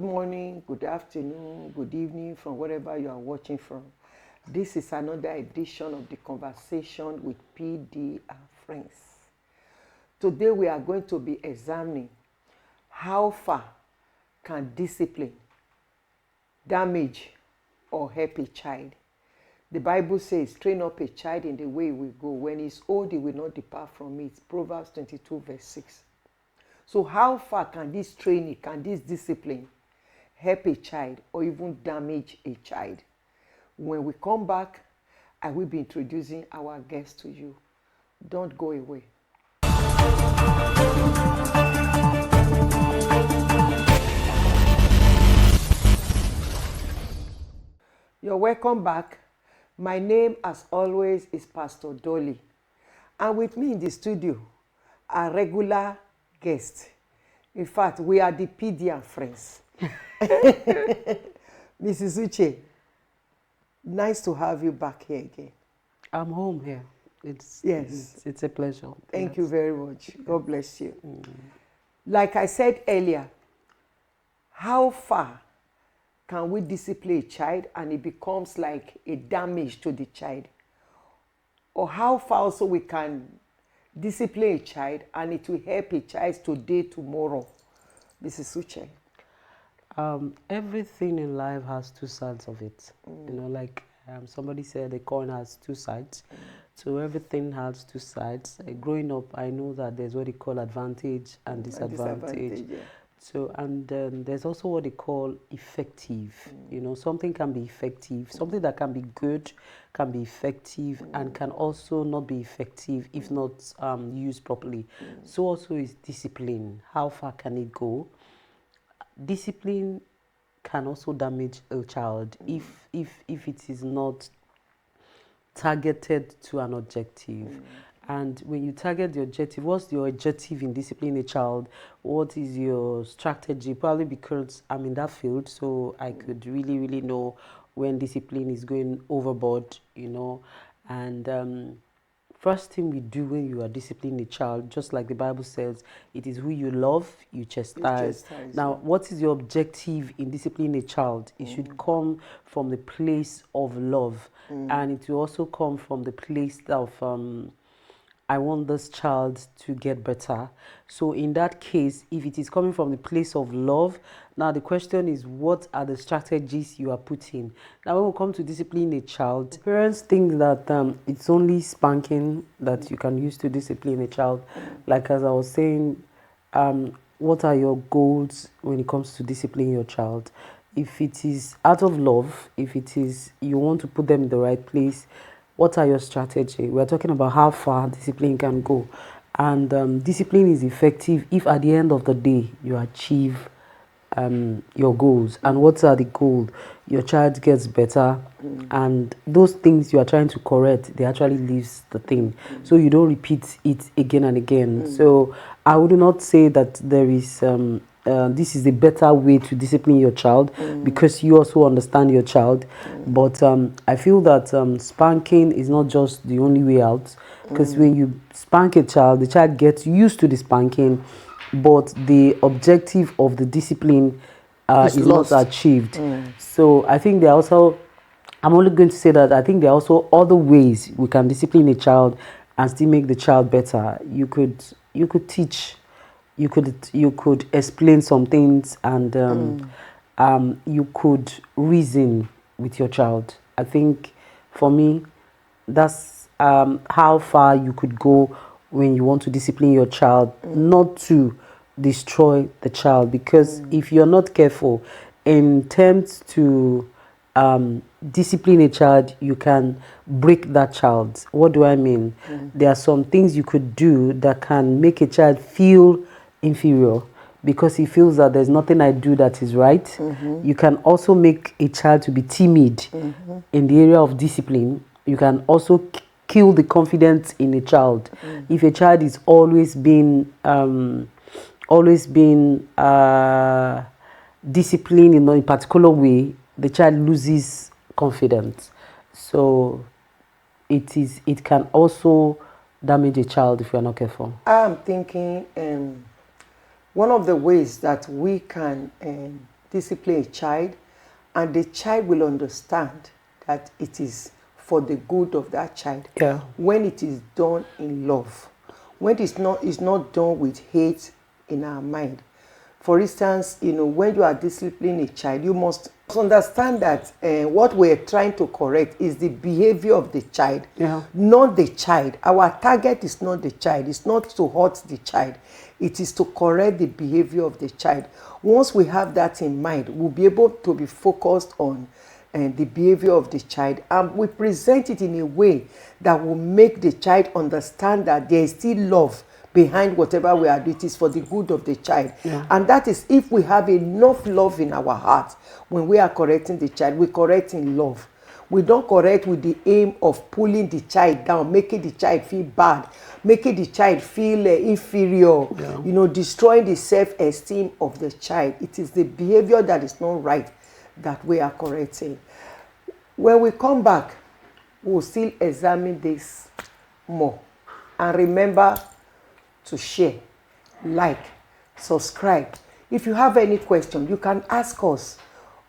morning, good afternoon, good evening from wherever you are watching from. This is another edition of the Conversation with PD and Friends. Today we are going to be examining how far can discipline damage or help a child. The Bible says, train up a child in the way he will go. When he's old, he will not depart from it. Proverbs 22 verse 6. So how far can this training, can this discipline help a child or even damage a child? When we come back, I will be introducing our guest to you. Don't go away. You're welcome back. My name, as always, is Pastor Dolly. And with me in the studio, our regular guest. In fact, we are the PD and Friends. Mrs. Uche, nice to have you back here again. I'm home here. It's a pleasure. Thank you very much. God bless you. Like I said earlier, how far can we discipline a child and it becomes like a damage to the child? Or how far also we can discipline a child and it will help a child today, tomorrow? Mrs. Uche. Everything in life has two sides of it. You know, like somebody said, the coin has two sides. So everything has two sides. Growing up, I know that there's what they call advantage and disadvantage. Yeah. So, and there's also what they call effective. You know, something can be effective. Something that can be good can be effective and can also not be effective if not used properly. So also is discipline. How far can it go? Discipline can also damage a child if it is not targeted to an objective. And when you target the objective, what's your objective in disciplining a child? What is your strategy? Probably because I'm in that field, so I could really know when discipline is going overboard, you know. And first thing we do when you are disciplining a child, just like the Bible says, it is who you love, you chastise. Now, what is your objective in disciplining a child? It should come from the place of love. And it will also come from the place of I want this child to get better. So in that case, if it is coming from the place of love, now the question is, what are the strategies you are putting? Now when we come to discipline a child, parents think that it's only spanking that you can use to discipline a child. Like as I was saying, what are your goals when it comes to discipline your child? If it is out of love, if it is you want to put them in the right place, what are your strategy? We're talking about how far discipline can go. And discipline is effective if at the end of the day you achieve your goals. And what are the goals? Your child gets better and those things you are trying to correct, they actually leaves the thing. So you don't repeat it again and again. So I would not say that there is this is a better way to discipline your child because you also understand your child. But I feel that spanking is not just the only way out, because when you spank a child, the child gets used to the spanking, but the objective of the discipline is not achieved. So I think I'm only going to say that I think there are also other ways we can discipline a child and still make the child better. You could teach. You could explain some things and you could reason with your child. I think for me, that's how far you could go when you want to discipline your child, not to destroy the child. Because if you're not careful in terms to discipline a child, you can break that child. What do I mean? There are some things you could do that can make a child feel inferior because he feels that there's nothing I do that is right. You can also make a child to be timid in the area of discipline. You can also kill the confidence in a child. If a child is always being disciplined in a particular way, the child loses confidence. So it can also damage a child if you are not careful. I'm thinking one of the ways that we can discipline a child, and the child will understand that it is for the good of that child. Yeah. When it is done in love, when it's not done with hate in our mind. For instance, when you are disciplining a child, you must understand that what we're trying to correct is the behavior of the child, not the child. Our target is not the child. It's not to hurt the child. It is to correct the behavior of the child. Once we have that in mind, we'll be able to be focused on the behavior of the child, and we present it in a way that will make the child understand that there is still love behind whatever we are doing. It is for the good of the child. And that is if we have enough love in our heart. When we are correcting the child, we correct in love. We don't correct with the aim of pulling the child down, making the child feel bad, making the child feel inferior, destroying the self-esteem of the child. It is the behavior that is not right that we are correcting. When we come back, we'll still examine this more. And remember to share, like, subscribe. If you have any question, you can ask us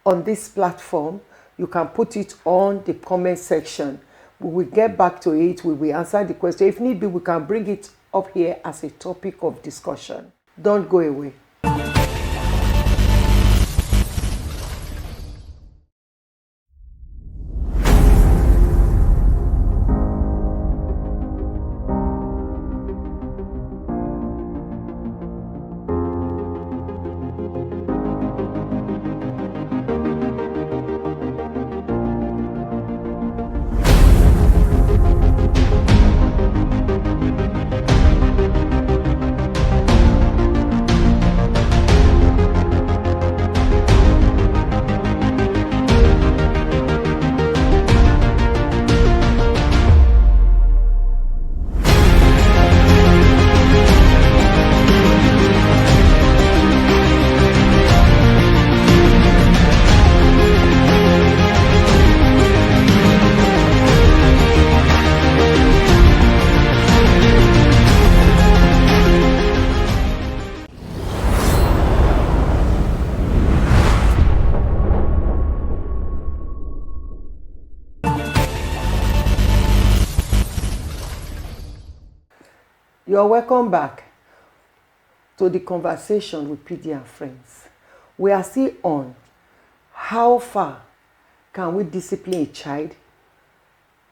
on this platform. You can put it on the comment section. We will get back to it. We will answer the question. If need be, we can bring it up here as a topic of discussion. Don't go away. You're welcome back to the conversation with PD and friends. We are still on how far can we discipline a child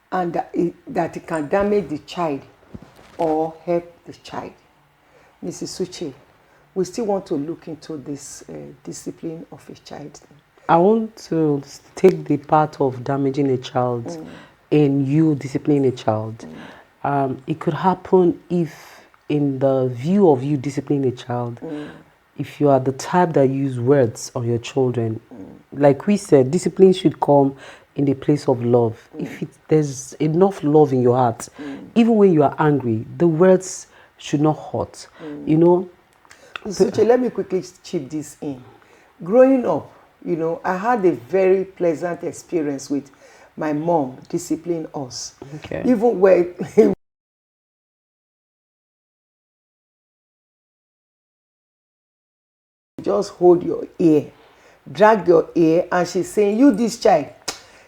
and that it can damage the child or help the child. Mrs. Suche, we still want to look into this discipline of a child. I want to take the part of damaging a child in you disciplining a child. It could happen if, in the view of you disciplining a child, if you are the type that use words on your children, like we said, discipline should come in the place of love. If there's enough love in your heart, even when you are angry, the words should not hurt. Suche, let me quickly chip this in. Growing up, I had a very pleasant experience with my mom disciplining us. Okay. Even when just hold your ear, drag your ear, and she's saying, you this child.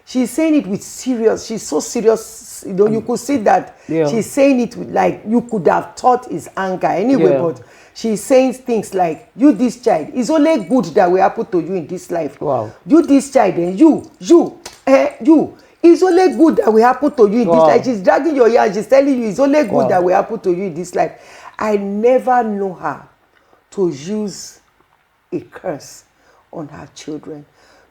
She's saying it with serious, she's so serious, you could see that she's saying it with, like, you could have thought it's anger anyway, but she's saying things like, you this child, it's only good that will happen to you in this life. Wow. You this child, and you, it's only good that will happen to you in this life. She's dragging your ear and she's telling you it's only good that will happen to you in this life. I never know her to use a curse on her children.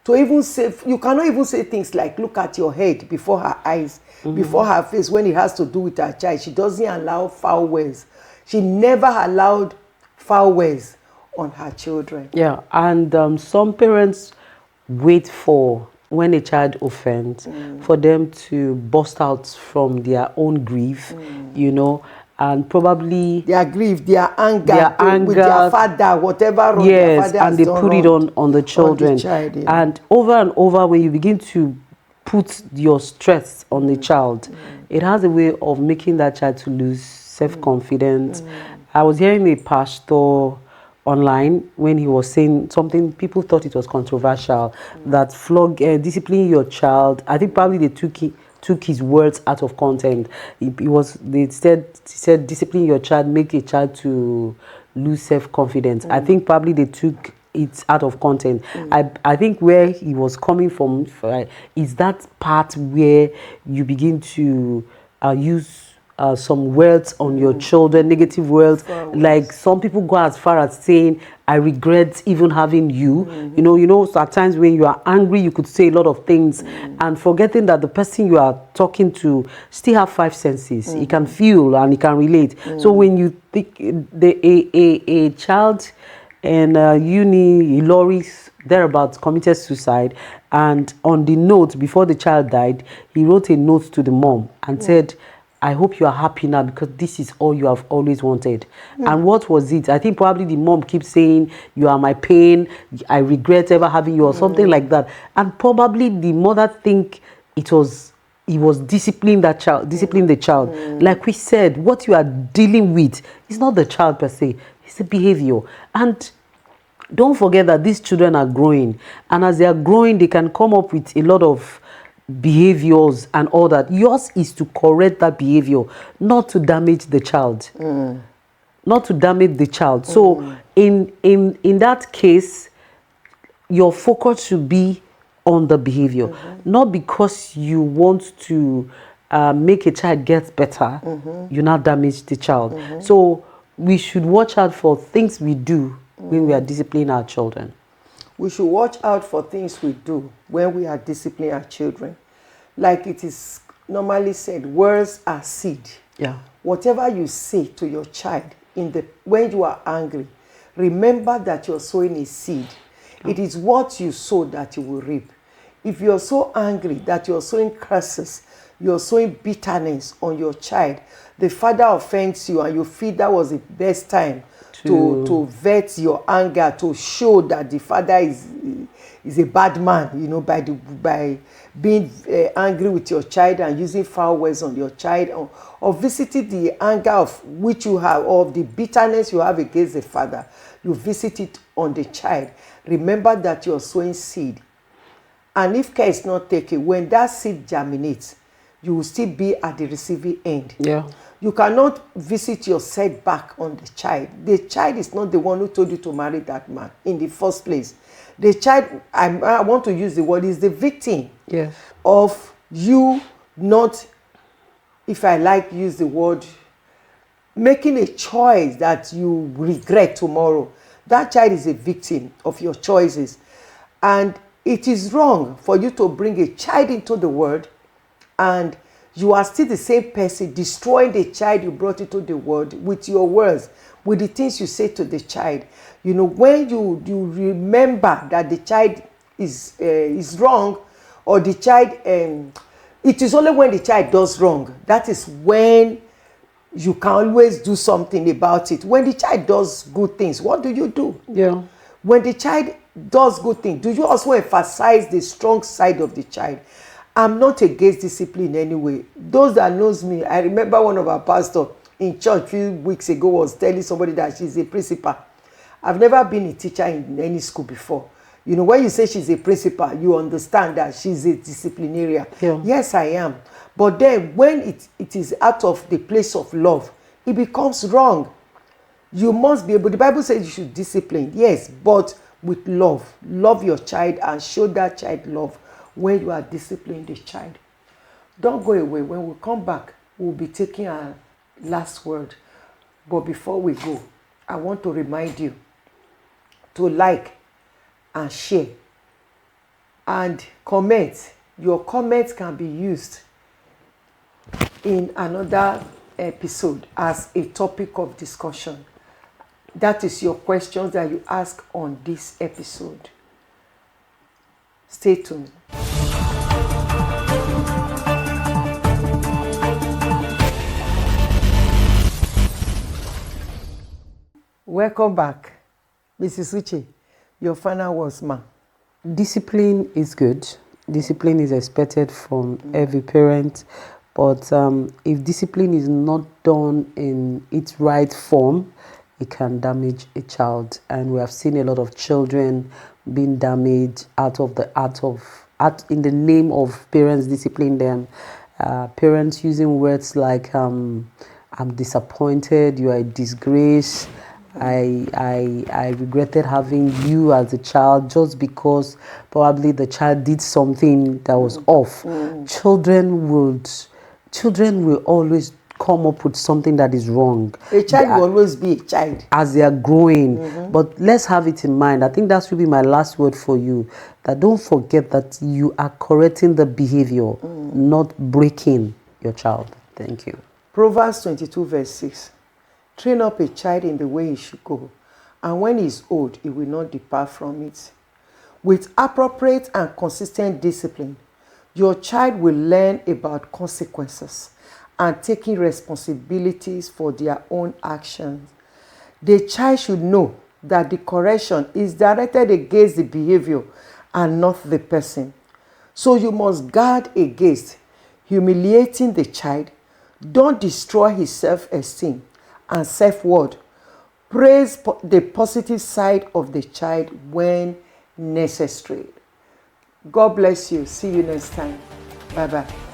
To even say, you cannot even say things like, look at your head before her eyes, before her face, when it has to do with her child. She doesn't allow foul words. She never allowed foul words on her children. Yeah, and some parents wait for when a child offends for them to burst out from their own grief, and probably their grief, their anger with their father, whatever wrong their father has and they done put it on the children. On the child, And over, when you begin to put your stress on the child, it has a way of making that child to lose self-confidence. I was hearing a pastor online when he was saying something. People thought it was controversial, that discipline your child. I think probably they took his words out of content. He said discipline your child, make a child to lose self-confidence. I think probably they took it out of content. I think where he was coming from is that part where you begin to use some words on your children, negative words. Like some people go as far as saying, "I regret even having you." So at times when you are angry, you could say a lot of things, and forgetting that the person you are talking to still have five senses. He can feel and he can relate. So when you think a child in uni, Ilori's thereabouts committed suicide, and on the note before the child died, he wrote a note to the mom and said, "I hope you are happy now because this is all you have always wanted." And what was it? I think probably the mom keeps saying, "You are my pain, I regret ever having you," or something like that. And probably the mother think he was disciplining the child. Like we said, what you are dealing with is not the child per se, it's the behavior. And don't forget that these children are growing, and as they are growing, they can come up with a lot of behaviors and all that. Yours is to correct that behavior, not to damage the child. Not to damage the child. So in that case, your focus should be on the behavior, not because you want to make a child get better, you now damage the child. So we should watch out for things we do when we are disciplining our children. We should watch out for things we do when we are disciplining our children. Like it is normally said, words are seed. Yeah. Whatever you say to your child when you are angry, remember that you're sowing a seed. It is what you sow that you will reap. If you're so angry that you're sowing curses, you're sowing bitterness on your child, the father offends you and you feel that was the best time to vet your anger, to show that the father is a bad man, by being angry with your child and using foul words on your child, or visiting the anger of which you have, or the bitterness you have against the father, you visit it on the child. Remember that you're sowing seed. And if care is not taken, when that seed germinates, you will still be at the receiving end. Yeah. You cannot visit your setback on the child. The child is not the one who told you to marry that man in the first place. The child, I want to use the word, is the victim of you not, if I like use the word, making a choice that you regret tomorrow. That child is a victim of your choices. And it is wrong for you to bring a child into the world and you are still the same person destroying the child you brought into the world with your words, with the things you say to the child. When you remember that the child is wrong, or the child, it is only when the child does wrong, that is when you can always do something about it. When the child does good things, what do you do? Yeah. When the child does good things, do you also emphasize the strong side of the child? I'm not against discipline anyway. Those that knows me, I remember one of our pastors in church a few weeks ago was telling somebody that she's a principal. I've never been a teacher in any school before. When you say she's a principal, you understand that she's a disciplinarian. Yeah. Yes, I am. But then when it is out of the place of love, it becomes wrong. You must be able, the Bible says you should discipline, yes, but with love. Love your child and show that child love when you are disciplining the child. Don't go away. When we come back, we'll be taking our last word. But before we go, I want to remind you to like and share and comment. Your comments can be used in another episode as a topic of discussion. That is your questions that you ask on this episode. Stay tuned. Welcome back. Mrs. Uche, your final words, ma. Discipline is good. Discipline is expected from every parent. But if discipline is not done in its right form, it can damage a child. And we have seen a lot of children being damaged in the name of parents disciplining them. Parents using words like I'm disappointed, you are a disgrace, I regretted having you as a child, just because probably the child did something that was off. Children will always come up with something that is wrong. A child will always be a child as they are growing. But let's have it in mind. I think that should be my last word for you. That don't forget that you are correcting the behavior, not breaking your child. Thank you. Proverbs 22 verse 6. Train up a child in the way he should go, and when he is old, he will not depart from it. With appropriate and consistent discipline, your child will learn about consequences and taking responsibilities for their own actions. The child should know that the correction is directed against the behavior and not the person. So you must guard against humiliating the child. Don't destroy his self-esteem and self-worth. Praise the positive side of the child when necessary. God bless you. See you next time. Bye-bye.